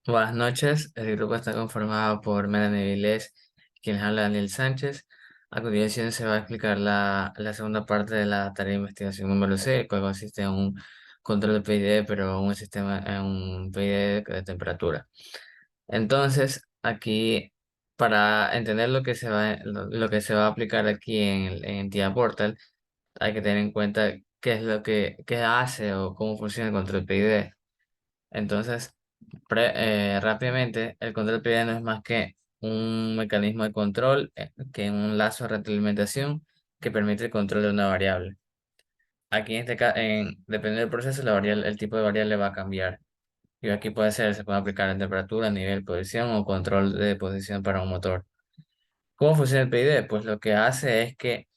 Buenas noches, el grupo está conformado por Melanie Vilés, quien habla Daniel Sánchez. A continuación se va a explicar la segunda parte de la tarea de investigación número C, el cual consiste en un control de PID, pero un sistema, en un PID de temperatura. Entonces, aquí, para entender lo que se va a aplicar aquí en Entidad Portal, hay que tener en cuenta qué es qué hace o cómo funciona el control PID. Entonces, rápidamente, el control PID no es más que un mecanismo de control que un lazo de retroalimentación que permite el control de una variable. Aquí en este caso, depende del proceso, el tipo de variable va a cambiar. Y aquí se puede aplicar en temperatura, nivel, posición o control de posición para un motor. ¿Cómo funciona el PID? Pues lo que hace es que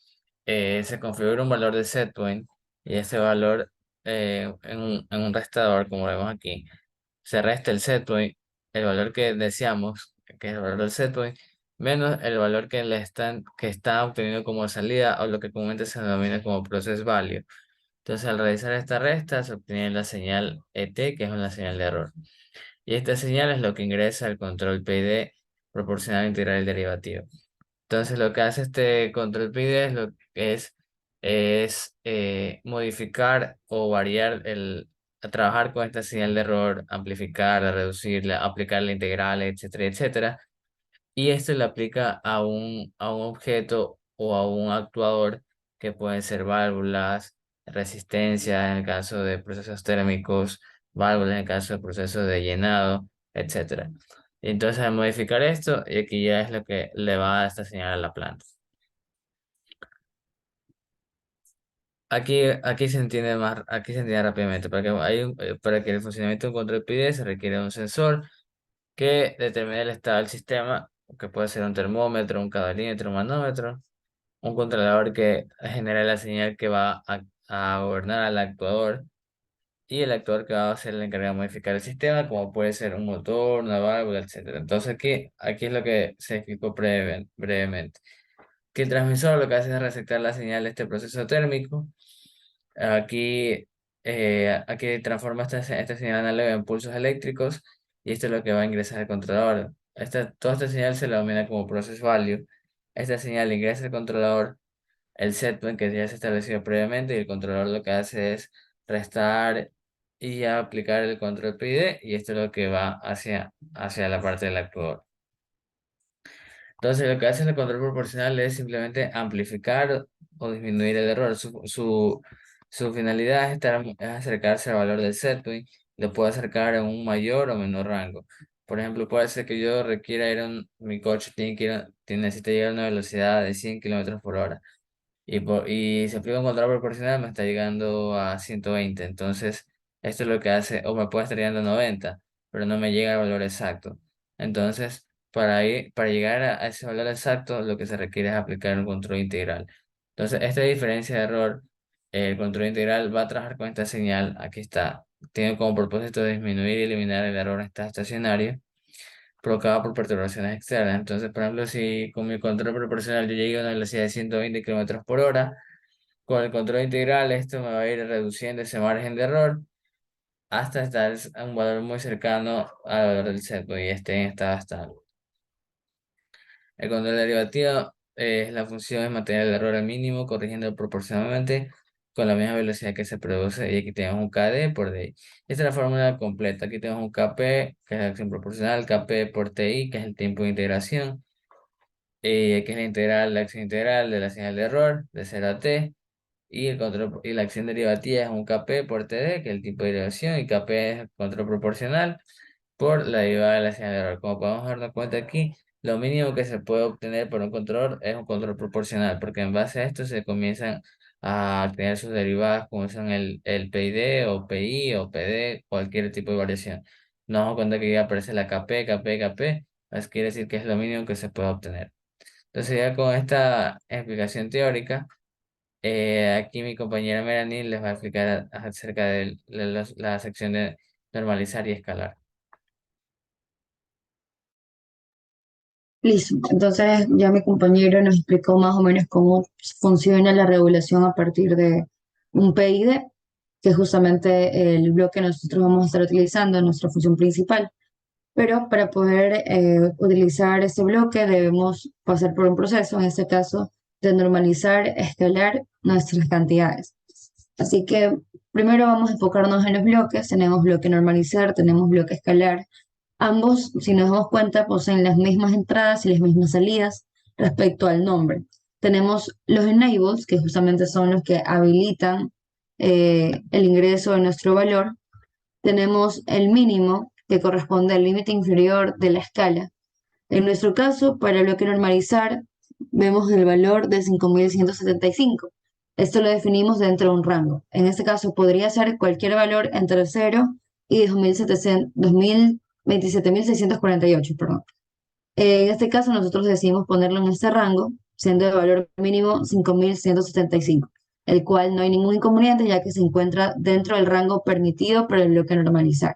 se configura un valor de setpoint y ese valor en un restador, como vemos aquí, se resta el setpoint, el valor que deseamos, que es el valor del setpoint, menos el valor que está obteniendo como salida o lo que comúnmente se denomina como process value. Entonces, al realizar esta resta, se obtiene la señal ET, que es una señal de error. Y esta señal es lo que ingresa al control PID proporcional integral derivativo. Entonces, lo que hace este control PID es modificar o variar trabajar con esta señal de error, amplificarla, reducirla, aplicar la integral, etcétera, etcétera. Y esto le aplica a un objeto o a un actuador que pueden ser válvulas, resistencia en el caso de procesos térmicos, válvulas en el caso de procesos de llenado, etcétera. Y entonces, al modificar esto, y aquí ya es lo que le va a dar esta señal a la planta. Aquí se entiende rápidamente. Para que el funcionamiento de un control PID se requiere un sensor que determine el estado del sistema, que puede ser un termómetro, un cabalímetro, un manómetro, un controlador que genera la señal que va a gobernar al actuador y el actuador que va a ser el encargado de modificar el sistema, como puede ser un motor, una válvula, etcétera. Entonces aquí es lo que se explicó brevemente. Que el transmisor lo que hace es receptar la señal de este proceso térmico. Aquí, aquí transforma esta señal análoga en pulsos eléctricos y esto es lo que va a ingresar al controlador. Toda esta señal se la denomina como process value. Esta señal ingresa al controlador, el setpoint que ya se estableció previamente y el controlador lo que hace es restar y aplicar el control PID y esto es lo que va hacia la parte del actuador. Entonces, lo que hace el control proporcional es simplemente amplificar o disminuir el error. Su finalidad es acercarse al valor del setpoint. Lo puede acercar a un mayor o menor rango. Por ejemplo, puede ser que yo requiera mi coche necesita llegar a una velocidad de 100 kilómetros por hora y si aplico un control proporcional me está llegando a 120. Entonces, esto es lo que hace, o me puede estar llegando a 90, pero no me llega al valor exacto. Entonces, para llegar a ese valor exacto, lo que se requiere es aplicar un control integral. Entonces, esta diferencia de error, el control integral va a trabajar con esta señal. Aquí está. Tiene como propósito disminuir y eliminar el error estacionario provocada por perturbaciones externas. Entonces, por ejemplo, si con mi control proporcional yo llegué a una velocidad de 120 kilómetros por hora, con el control integral esto me va a ir reduciendo ese margen de error hasta estar a un valor muy cercano al valor del setpoint y esté en estado estable. El control derivativo es la función de mantener el error al mínimo, corrigiendo proporcionalmente con la misma velocidad que se produce. Y aquí tenemos un KD por DI. Esta es la fórmula completa. Aquí tenemos un KP, que es la acción proporcional, KP por TI, que es el tiempo de integración, que es la acción integral de la señal de error, de 0 a t, y la acción derivativa es un Kp por Td, que es el tipo de derivación, y Kp es el control proporcional por la derivada de la señal de error. Como podemos darnos cuenta aquí, lo mínimo que se puede obtener por un control es un control proporcional, porque en base a esto se comienzan a tener sus derivadas, como son el PID o PI o PD, cualquier tipo de variación. Nos damos cuenta que ya aparece la Kp, Kp, Kp, eso quiere decir que es lo mínimo que se puede obtener. Entonces ya con esta explicación teórica, aquí mi compañera Melanie les va a explicar acerca de la sección de normalizar y escalar. Listo. Entonces ya mi compañero nos explicó más o menos cómo funciona la regulación a partir de un PID, que es justamente el bloque que nosotros vamos a estar utilizando en nuestra función principal. pero para poder utilizar este bloque debemos pasar por un proceso, en este caso, de normalizar, escalar nuestras cantidades. Así que primero vamos a enfocarnos en los bloques. Tenemos bloque normalizar, tenemos bloque escalar. Ambos, si nos damos cuenta, poseen las mismas entradas y las mismas salidas respecto al nombre. Tenemos los enables, que justamente son los que habilitan el ingreso de nuestro valor. Tenemos el mínimo, que corresponde al límite inferior de la escala. En nuestro caso, para el bloque normalizar, vemos el valor de 5175. Esto lo definimos dentro de un rango. En este caso, podría ser cualquier valor entre 0 y 27.648, perdón. En este caso, nosotros decidimos ponerlo en este rango, siendo el valor mínimo 5175, el cual no hay ningún inconveniente ya que se encuentra dentro del rango permitido para el bloque normalizar.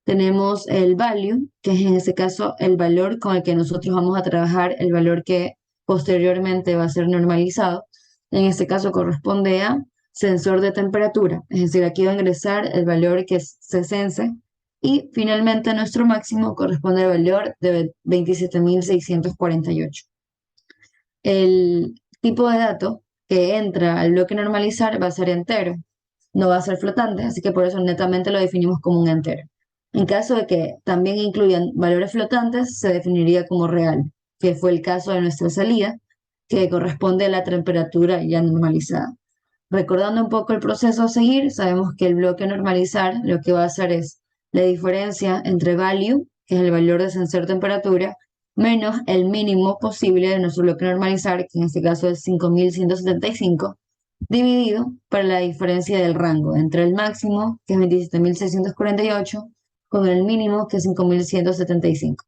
Tenemos el value, que es en este caso el valor con el que nosotros vamos a trabajar, el valor que posteriormente va a ser normalizado. En este caso corresponde a sensor de temperatura, es decir, aquí va a ingresar el valor que se sense. Y finalmente nuestro máximo corresponde al valor de 27.648. El tipo de dato que entra al bloque normalizar va a ser entero, no va a ser flotante, así que por eso netamente lo definimos como un entero. En caso de que también incluyan valores flotantes, se definiría como real, que fue el caso de nuestra salida, que corresponde a la temperatura ya normalizada. Recordando un poco el proceso a seguir, sabemos que el bloque normalizar lo que va a hacer es la diferencia entre value, que es el valor de sensor temperatura, menos el mínimo posible de nuestro bloque normalizar, que en este caso es 5175, dividido por la diferencia del rango entre el máximo, que es 27.648, con el mínimo, que es 5175.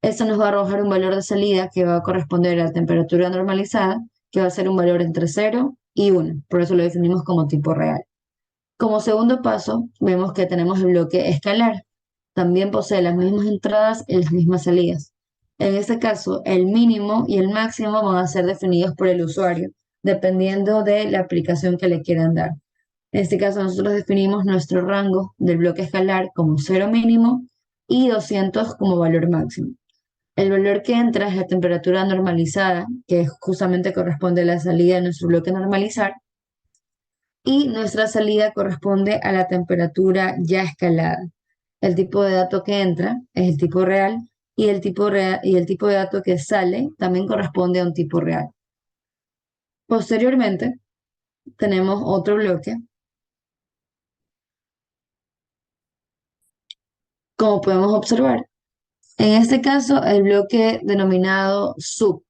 Esto nos va a arrojar un valor de salida que va a corresponder a la temperatura normalizada, que va a ser un valor entre 0 y 1. Por eso lo definimos como tipo real. Como segundo paso, vemos que tenemos el bloque escalar. También posee las mismas entradas y las mismas salidas. En este caso, el mínimo y el máximo van a ser definidos por el usuario, dependiendo de la aplicación que le quieran dar. En este caso, nosotros definimos nuestro rango del bloque escalar como 0 mínimo y 200 como valor máximo. El valor que entra es la temperatura normalizada, que justamente corresponde a la salida de nuestro bloque normalizar, y nuestra salida corresponde a la temperatura ya escalada. El tipo de dato que entra es el tipo real y el tipo de dato que sale también corresponde a un tipo real. Posteriormente, tenemos otro bloque, como podemos observar. En este caso, el bloque denominado sub,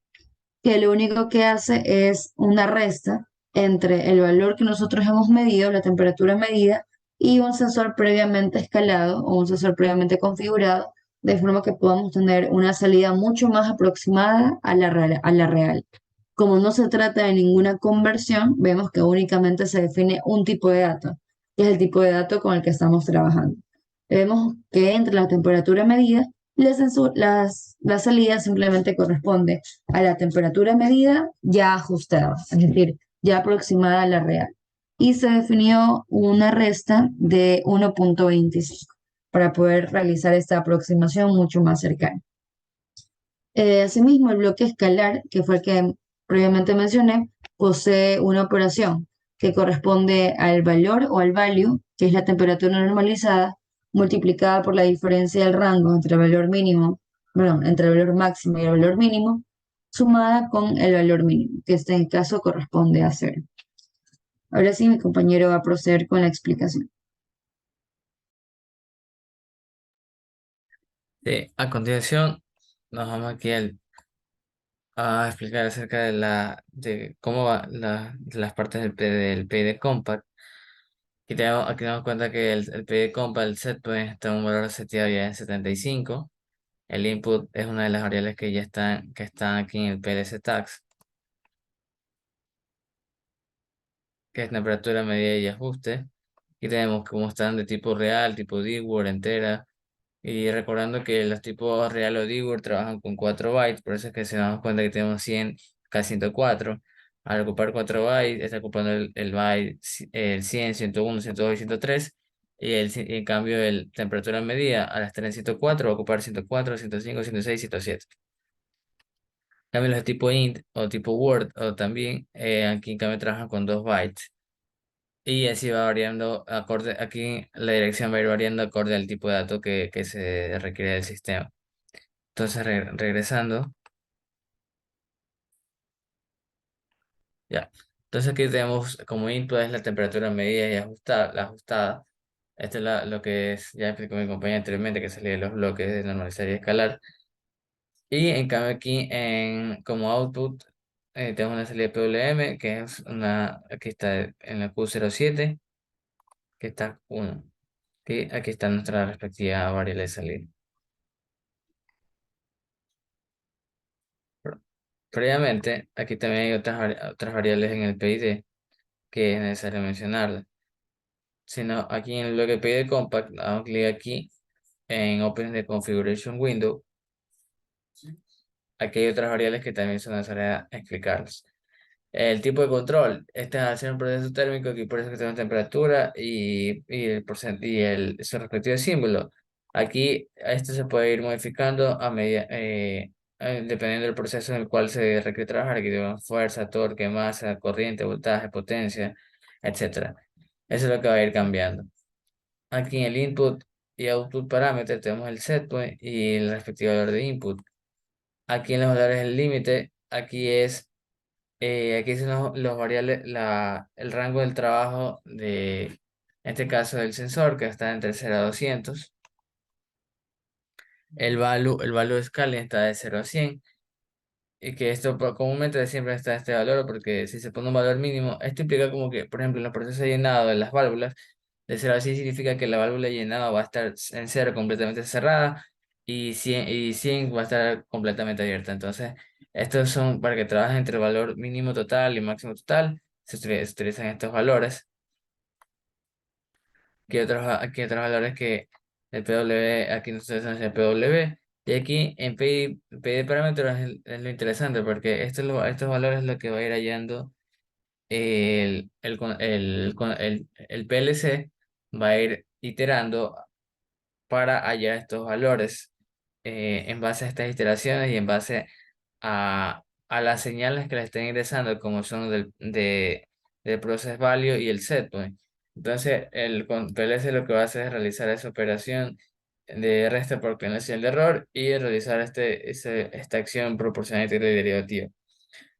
que lo único que hace es una resta entre el valor que nosotros hemos medido, la temperatura medida, y un sensor previamente escalado o un sensor previamente configurado, de forma que podamos tener una salida mucho más aproximada a la real. Como no se trata de ninguna conversión, vemos que únicamente se define un tipo de dato, que es el tipo de dato con el que estamos trabajando. Vemos que entre la temperatura medida y la salida simplemente corresponde a la temperatura medida ya ajustada, es decir, ya aproximada a la real. Y se definió una resta de 1.25 para poder realizar esta aproximación mucho más cercana. Asimismo, el bloque escalar, que fue el que previamente mencioné, posee una operación que corresponde al valor o al value, que es la temperatura normalizada, multiplicada por la diferencia del rango entre el valor mínimo, perdón, entre el valor máximo y el valor mínimo, sumada con el valor mínimo, que en este caso corresponde a 0. Ahora sí, mi compañero va a proceder con la explicación. Sí, a continuación nos vamos aquí a explicar acerca de cómo va de las partes del PID Compact. Aquí tenemos cuenta que el PID Compact, el setpoint, está en un valor seteado ya en 75. El input es una de las variables que están aquí en el PLC tags, que es temperatura, medida y ajuste. Y tenemos como están de tipo real, tipo Dword, entera. Y recordando que los tipos real o Dword trabajan con 4 bytes, por eso es que se damos cuenta que tenemos 100, casi 104. Al ocupar 4 bytes, está ocupando el byte el 100, 101, 102 y 103. en cambio el temperatura medida al estar en 104 va a ocupar 104, 105, 106, 107. En cambio los de tipo int o tipo word o también aquí en cambio trabajan con 2 bytes. Y así va variando acorde, aquí la dirección va a ir variando acorde al tipo de dato que se requiere del sistema. Entonces regresando, ya. Entonces aquí tenemos como input es la temperatura medida y ajustada, la ajustada. Esto es lo que es, ya explicó mi compañero anteriormente, que salía de los bloques de normalizar y escalar. Y en cambio aquí como output tenemos una salida PWM, que es aquí está en la Q07, que está 1. Y aquí está nuestra respectiva variable de salida. Previamente, aquí también hay otras variables en el PID que es necesario mencionarlas. Sino aquí en el bloque PID Compact, damos clic aquí en Open the Configuration Window. Aquí hay otras variables que también son necesarias explicarlas. El tipo de control, este al ser un proceso térmico, aquí por eso que tenemos temperatura y su respectivo símbolo. Aquí esto se puede ir modificando a medida, dependiendo del proceso en el cual se requiere trabajar. Aquí tenemos fuerza, torque, masa, corriente, voltaje, potencia, etcétera. Eso es lo que va a ir cambiando. Aquí en el input y output parámetro tenemos el setpoint y el respectivo valor de input. Aquí en los valores del límite, aquí son los variables, el rango del trabajo en este caso del sensor, que está entre 0 a 200. El value de scaling está de 0 a 100. Y que esto comúnmente siempre está este valor, porque si se pone un valor mínimo, esto implica como que, por ejemplo, en los procesos de llenado de las válvulas, de 0 a 100 significa que la válvula de llenado va a estar en 0 completamente cerrada y 100 va a estar completamente abierta. Entonces, estos son para que trabajen entre el valor mínimo total y máximo total, se utilizan estos valores. Aquí hay otros valores que el PW, aquí nosotros usamos el PW. Y aquí en PI parámetros es lo interesante porque estos valores es lo que va a ir hallando el PLC, va a ir iterando para hallar estos valores en base a estas iteraciones y en base a las señales que le estén ingresando, como son del process value y el set point. Entonces, con PLC lo que va a hacer es realizar esa operación de resta por declaración de error y realizar esta acción proporcional y derivativa.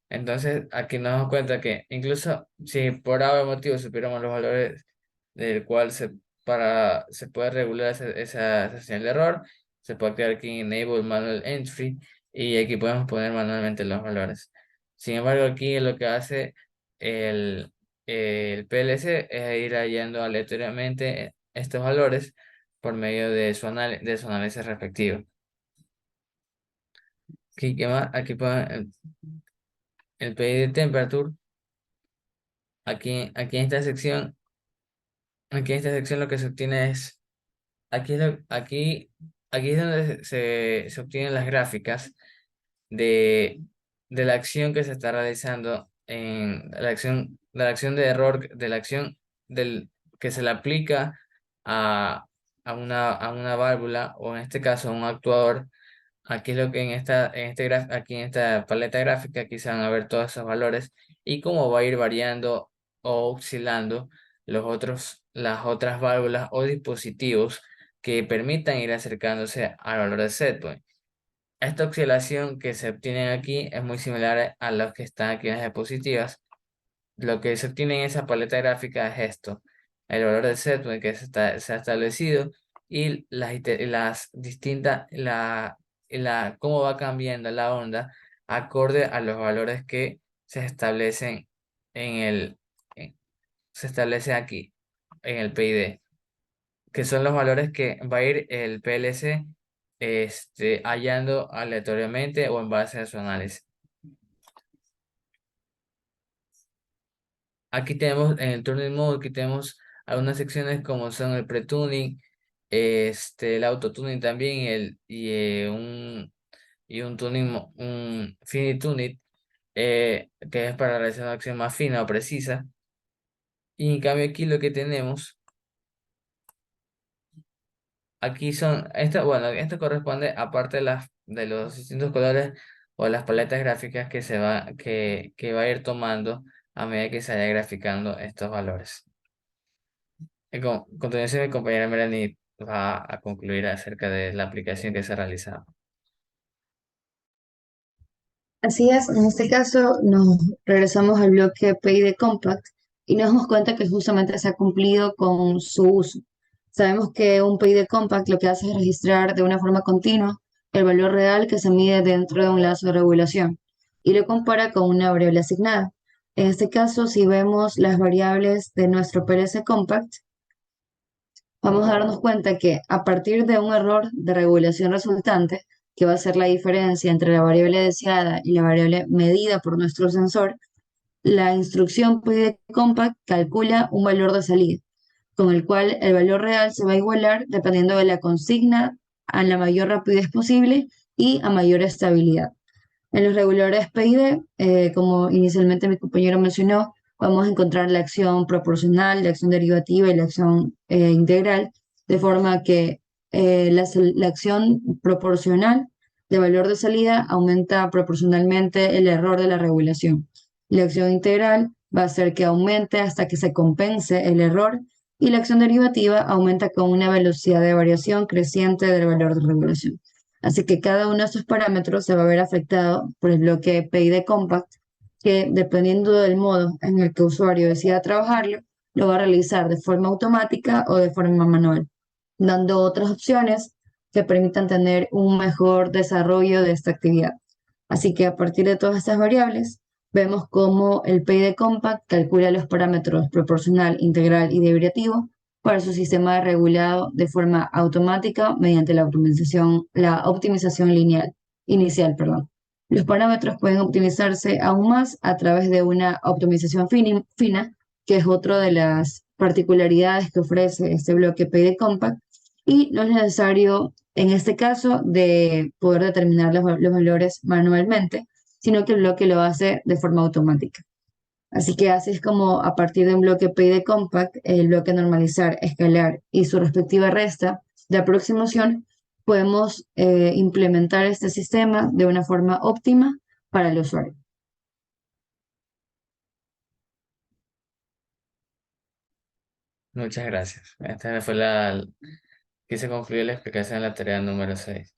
Entonces, aquí nos damos cuenta que incluso si por algún motivo superamos los valores del cual se puede regular esa señal de error, se puede activar aquí Enable Manual Entry y aquí podemos poner manualmente los valores. Sin embargo, aquí lo que hace el, el PLC es ir hallando aleatoriamente estos valores por medio de su análisis respectivo. Aquí, ¿qué más? Aquí el PID Temperature. Aquí en esta sección, aquí en esta sección lo que se obtiene es, aquí es donde se obtienen las gráficas de, de la acción que se está realizando en de la acción de error, de la acción que se le aplica a, a una válvula o en este caso a un actuador. Aquí es lo que aquí en esta paleta gráfica, aquí se van a ver todos esos valores y cómo va a ir variando o oscilando las otras válvulas o dispositivos que permitan ir acercándose al valor de setpoint. Esta oscilación que se obtiene aquí es muy similar a los que están aquí en las diapositivas. Lo que se obtiene en esa paleta gráfica es esto, el valor del setpoint que se ha establecido y las distintas, cómo va cambiando la onda acorde a los valores que se establecen en se establece aquí, en el PID, que son los valores que va a ir el PLC hallando aleatoriamente o en base a su análisis. Aquí tenemos en el Tuning Mode, aquí tenemos algunas secciones como son el pre-tuning, el autotuning también y un tuning, un fine tuning, que es para realizar una acción más fina o precisa. Y en cambio aquí lo que tenemos Aquí son, bueno, esto corresponde aparte de los distintos colores o las paletas gráficas que va a ir tomando a medida que se vaya graficando estos valores. Continuación, mi compañera Melanie va a concluir acerca de la aplicación que se ha realizado. Así es, en este caso nos regresamos al bloque PID Compact y nos damos cuenta que justamente se ha cumplido con su uso. Sabemos que un PID Compact lo que hace es registrar de una forma continua el valor real que se mide dentro de un lazo de regulación y lo compara con una variable asignada. En este caso, si vemos las variables de nuestro PLC Compact, vamos a darnos cuenta que a partir de un error de regulación resultante, que va a ser la diferencia entre la variable deseada y la variable medida por nuestro sensor, la instrucción pide compact calcula un valor de salida, con el cual el valor real se va a igualar dependiendo de la consigna a la mayor rapidez posible y a mayor estabilidad. En los reguladores PID, como inicialmente mi compañero mencionó, vamos a encontrar la acción proporcional, la acción derivativa y la acción integral, de forma que la acción proporcional de valor de salida aumenta proporcionalmente el error de la regulación. La acción integral va a hacer que aumente hasta que se compense el error y la acción derivativa aumenta con una velocidad de variación creciente del valor de regulación. Así que cada uno de estos parámetros se va a ver afectado por el bloque PID Compact, que dependiendo del modo en el que el usuario decida trabajarlo, lo va a realizar de forma automática o de forma manual, dando otras opciones que permitan tener un mejor desarrollo de esta actividad. Así que a partir de todas estas variables, vemos cómo el PID Compact calcula los parámetros proporcional, integral y derivativo para su sistema regulado de forma automática mediante la optimización lineal, inicial, perdón. Los parámetros pueden optimizarse aún más a través de una optimización fina, que es otra de las particularidades que ofrece este bloque PID Compact, y no es necesario, en este caso, de poder determinar los valores manualmente, sino que el bloque lo hace de forma automática. Así que así es como a partir de un bloque PID compact, el bloque normalizar, escalar y su respectiva resta de aproximación, podemos implementar este sistema de una forma óptima para el usuario. Muchas gracias. Esta fue que se concluyó la explicación de la tarea número 6.